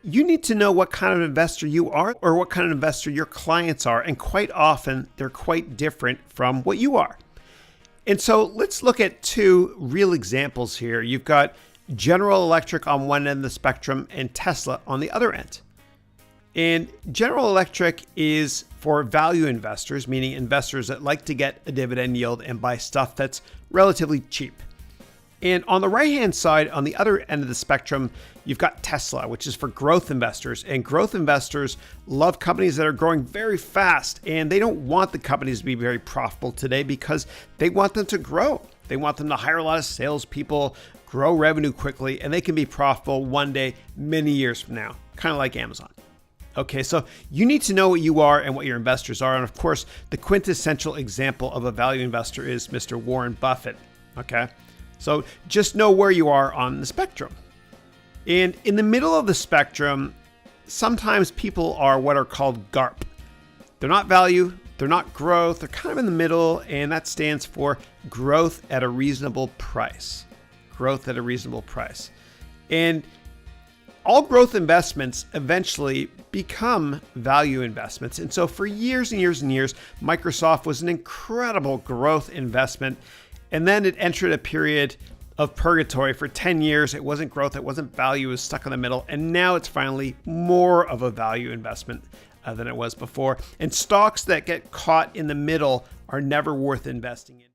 You need to know what kind of investor you are or what kind of investor your clients are. And quite often, they're quite different from what you are. And so let's look at two real examples here. You've got General Electric on one end of the spectrum and Tesla on the other end. And General Electric is for value investors, meaning investors that like to get a dividend yield and buy stuff that's relatively cheap. And on the right-hand side, on the other end of the spectrum, you've got Tesla, which is for growth investors. And growth investors love companies that are growing very fast. And they don't want the companies to be very profitable today because they want them to grow. They want them to hire a lot of salespeople, grow revenue quickly, and they can be profitable one day, many years from now, kind of like Amazon. Okay, so you need to know what you are and what your investors are. And of course, the quintessential example of a value investor is Mr. Warren Buffett. Okay. So just know where you are on the spectrum. And in the middle of the spectrum, sometimes people are what are called GARP. They're not value, they're not growth, they're kind of in the middle, and that stands for growth at a reasonable price. Growth at a reasonable price. And all growth investments eventually become value investments. And so for years and years and years, Microsoft was an incredible growth investment. And then it entered a period of purgatory for 10 years. It wasn't growth, it wasn't value, it was stuck in the middle. And now it's finally more of a value investment than it was before. And stocks that get caught in the middle are never worth investing in.